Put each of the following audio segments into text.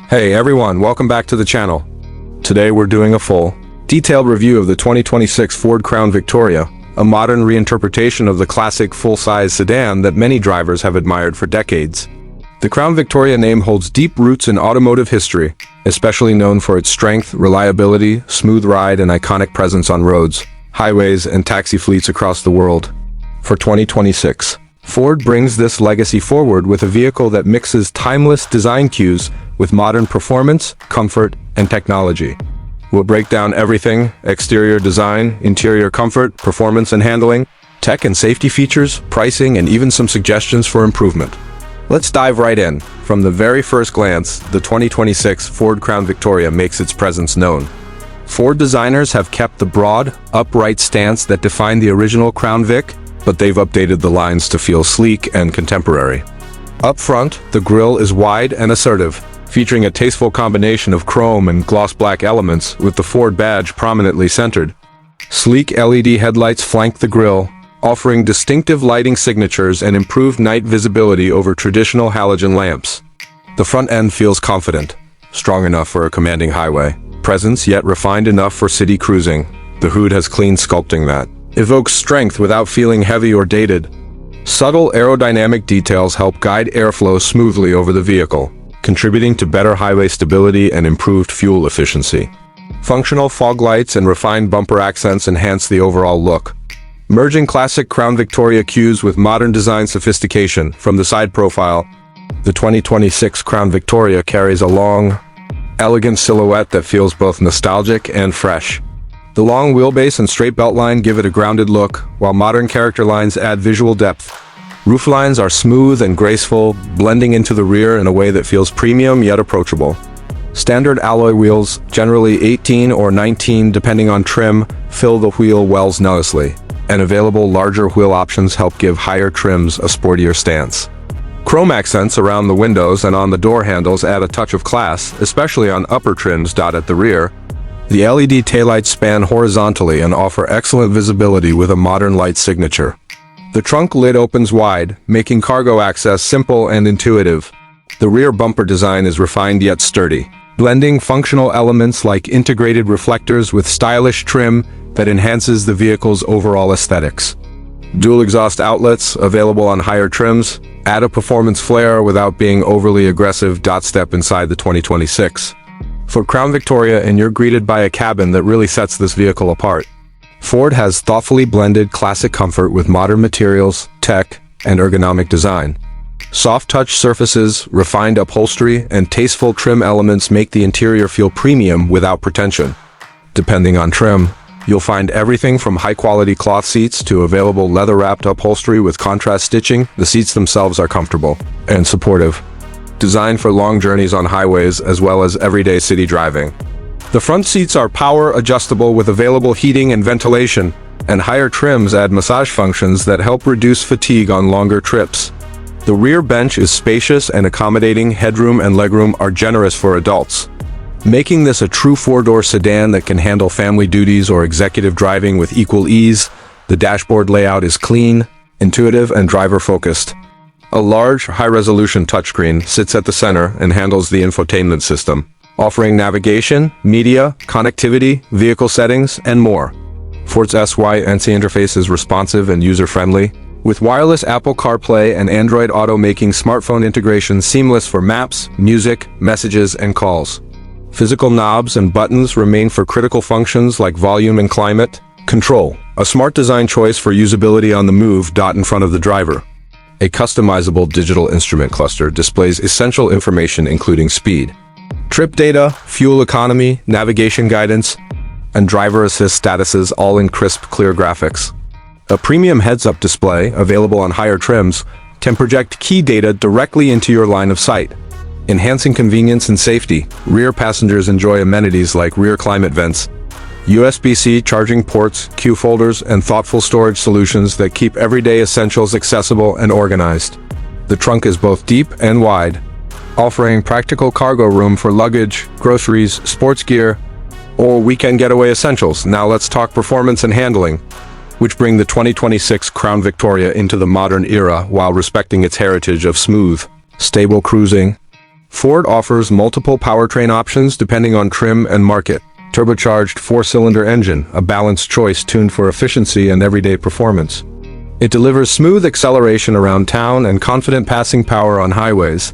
Hey everyone, welcome back to the channel. Today we're doing a full, detailed review of the 2026 Ford Crown Victoria, a modern reinterpretation of the classic full-size sedan that many drivers have admired for decades. The Crown Victoria name holds deep roots in automotive history, especially known for its strength, reliability, smooth ride, and iconic presence on roads, highways, and taxi fleets across the world. For 2026, Ford brings this legacy forward with a vehicle that mixes timeless design cues with modern performance, comfort, and technology. We'll break down everything: exterior design, interior comfort, performance and handling, tech and safety features, pricing, and even some suggestions for improvement. Let's dive right in. From the very first glance, the 2026 Ford Crown Victoria makes its presence known. Ford designers have kept the broad, upright stance that defined the original Crown Vic, but they've updated the lines to feel sleek and contemporary. Up front, the grille is wide and assertive, featuring a tasteful combination of chrome and gloss black elements with the Ford badge prominently centered. Sleek LED headlights flank the grille, offering distinctive lighting signatures and improved night visibility over traditional halogen lamps. The front end feels confident, strong enough for a commanding highway presence, yet refined enough for city cruising. The hood has clean sculpting that evokes strength without feeling heavy or dated. Subtle aerodynamic details help guide airflow smoothly over the vehicle, contributing to better highway stability and improved fuel efficiency. Functional fog lights and refined bumper accents enhance the overall look, merging classic Crown Victoria cues with modern design sophistication. From the side profile, the 2026 Crown Victoria carries a long, elegant silhouette that feels both nostalgic and fresh. The long wheelbase and straight beltline give it a grounded look, while modern character lines add visual depth. Roof lines are smooth and graceful, blending into the rear in a way that feels premium yet approachable. Standard alloy wheels, generally 18 or 19 depending on trim, fill the wheel wells nicely, and available larger wheel options help give higher trims a sportier stance. Chrome accents around the windows and on the door handles add a touch of class, especially on upper trims. At the rear, the LED taillights span horizontally and offer excellent visibility with a modern light signature. The trunk lid opens wide, making cargo access simple and intuitive. The rear bumper design is refined yet sturdy, blending functional elements like integrated reflectors with stylish trim that enhances the vehicle's overall aesthetics. Dual exhaust outlets, available on higher trims, add a performance flair without being overly aggressive. Step inside the 2026 For Crown Victoria, and you're greeted by a cabin that really sets this vehicle apart. Ford has thoughtfully blended classic comfort with modern materials, tech, and ergonomic design. Soft touch surfaces, refined upholstery, and tasteful trim elements make the interior feel premium without pretension. Depending on trim, you'll find everything from high-quality cloth seats to available leather-wrapped upholstery with contrast stitching. The seats themselves are comfortable and supportive, designed for long journeys on highways as well as everyday city driving. The front seats are power adjustable with available heating and ventilation, and higher trims add massage functions that help reduce fatigue on longer trips. The rear bench is spacious and accommodating. Headroom and legroom are generous for adults, making this a true four-door sedan that can handle family duties or executive driving with equal ease. The dashboard layout is clean, intuitive, and driver-focused. A large, high-resolution touchscreen sits at the center and handles the infotainment system, offering navigation, media, connectivity, vehicle settings, and more. Ford's SYNC interface is responsive and user-friendly, with wireless Apple CarPlay and Android Auto making smartphone integration seamless for maps, music, messages, and calls. Physical knobs and buttons remain for critical functions like volume and climate control, a smart design choice for usability on the move. In front of the driver, a customizable digital instrument cluster displays essential information including speed, trip data, fuel economy, navigation guidance, and driver assist statuses, all in crisp, clear graphics. A premium heads-up display, available on higher trims, can project key data directly into your line of sight, enhancing convenience and safety. Rear passengers enjoy amenities like rear climate vents, USB-C charging ports, cue folders, and thoughtful storage solutions that keep everyday essentials accessible and organized. The trunk is both deep and wide, offering practical cargo room for luggage, groceries, sports gear, or weekend getaway essentials. Now let's talk performance and handling, which bring the 2026 Crown Victoria into the modern era while respecting its heritage of smooth, stable cruising. Ford offers multiple powertrain options depending on trim and market. Turbocharged 4-cylinder engine, a balanced choice tuned for efficiency and everyday performance. It delivers smooth acceleration around town and confident passing power on highways,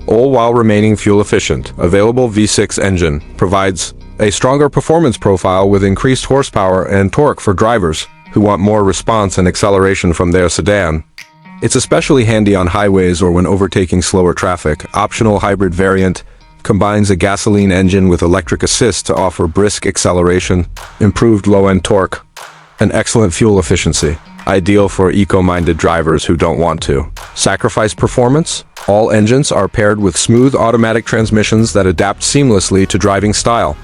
all while remaining fuel efficient. Available V6 engine provides a stronger performance profile with increased horsepower and torque for drivers who want more response and acceleration from their sedan. It's especially handy on highways or when overtaking slower traffic. Optional hybrid variant combines a gasoline engine with electric assist to offer brisk acceleration, improved low-end torque, and excellent fuel efficiency. Ideal for eco-minded drivers who don't want to sacrifice performance. All engines are paired with smooth automatic transmissions that adapt seamlessly to driving style,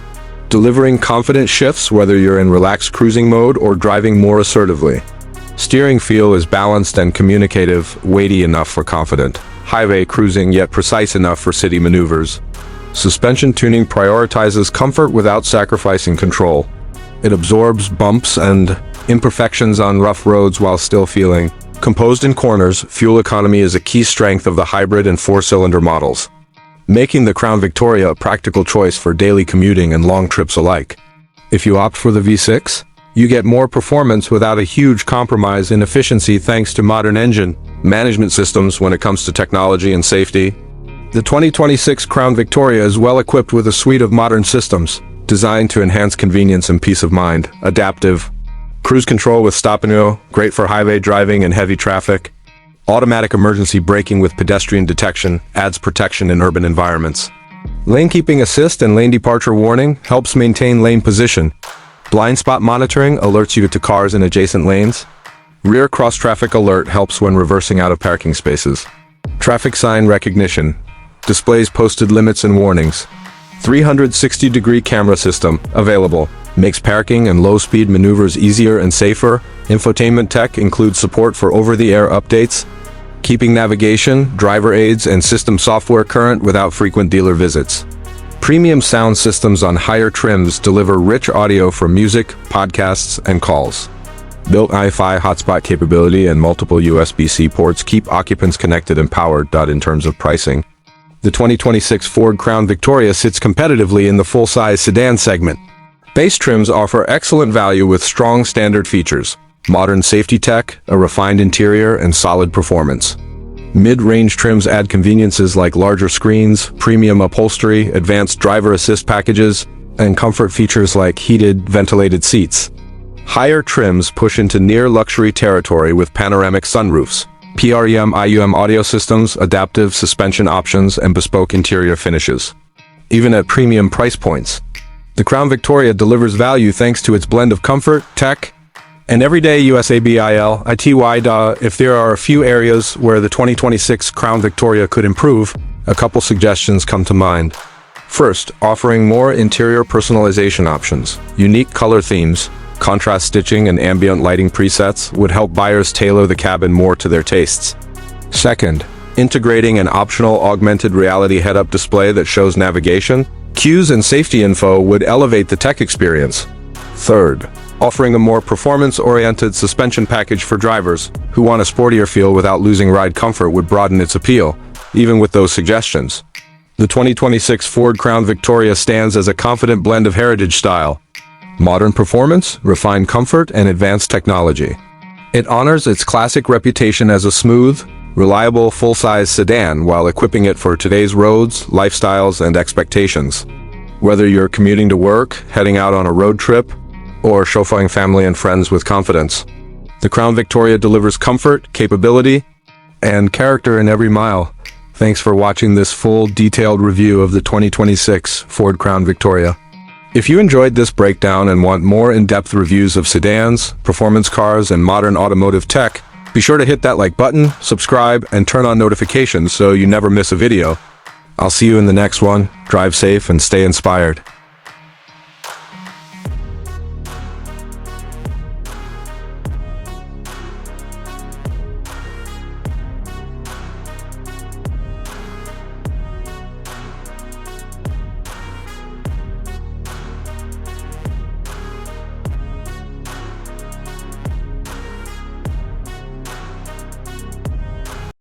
delivering confident shifts whether you're in relaxed cruising mode or driving more assertively. Steering feel is balanced and communicative, weighty enough for confident highway cruising yet precise enough for city maneuvers. Suspension tuning prioritizes comfort without sacrificing control. It absorbs bumps and imperfections on rough roads while still feeling composed in corners. Fuel economy is a key strength of the hybrid and 4-cylinder models, making the Crown Victoria a practical choice for daily commuting and long trips alike. If you opt for the V6, you get more performance without a huge compromise in efficiency thanks to modern engine management systems when it comes to technology and safety. The 2026 Crown Victoria is well equipped with a suite of modern systems designed to enhance convenience and peace of mind. Adaptive cruise control with stop and go, great for highway driving and heavy traffic. Automatic emergency braking with pedestrian detection adds protection in urban environments. Lane keeping assist and lane departure warning helps maintain lane position. Blind spot monitoring alerts you to cars in adjacent lanes. Rear cross traffic alert helps when reversing out of parking spaces. Traffic sign recognition displays posted limits and warnings. 360-degree camera system available makes parking and low-speed maneuvers easier and safer. Infotainment tech includes support for over-the-air updates, keeping navigation, driver aids, and system software current without frequent dealer visits. Premium sound systems on higher trims deliver rich audio for music, podcasts, and calls. Built Wi-Fi hotspot capability and multiple USB-C ports keep occupants connected and powered. In terms of pricing, the 2026 Ford Crown Victoria sits competitively in the full-size sedan segment. Base trims offer excellent value with strong standard features, modern safety tech, a refined interior, and solid performance. Mid-range trims add conveniences like larger screens, premium upholstery, advanced driver assist packages, and comfort features like heated, ventilated seats. Higher trims push into near-luxury territory with panoramic sunroofs, PREM/IUM audio systems, adaptive suspension options, and bespoke interior finishes. Even at premium price points, the Crown Victoria delivers value thanks to its blend of comfort, tech, and everyday USABILITY. If there are a few areas where the 2026 Crown Victoria could improve, a couple suggestions come to mind. First, offering more interior personalization options. Unique color themes, contrast stitching, and ambient lighting presets would help buyers tailor the cabin more to their tastes. Second, integrating an optional augmented reality head-up display that shows navigation, cues, and safety info would elevate the tech experience. Third, offering a more performance-oriented suspension package for drivers who want a sportier feel without losing ride comfort would broaden its appeal. Even with those suggestions, the 2026 Ford Crown Victoria stands as a confident blend of heritage style, modern performance, refined comfort, and advanced technology. It honors its classic reputation as a smooth, reliable full-size sedan while equipping it for today's roads, lifestyles, and expectations. Whether you're commuting to work, heading out on a road trip, or chauffeuring family and friends with confidence, the Crown Victoria delivers comfort, capability, and character in every mile. Thanks for watching this full, detailed review of the 2026 Ford Crown Victoria. If you enjoyed this breakdown and want more in-depth reviews of sedans, performance cars, and modern automotive tech, be sure to hit that like button, subscribe, and turn on notifications so you never miss a video. I'll see you in the next one. Drive safe and stay inspired.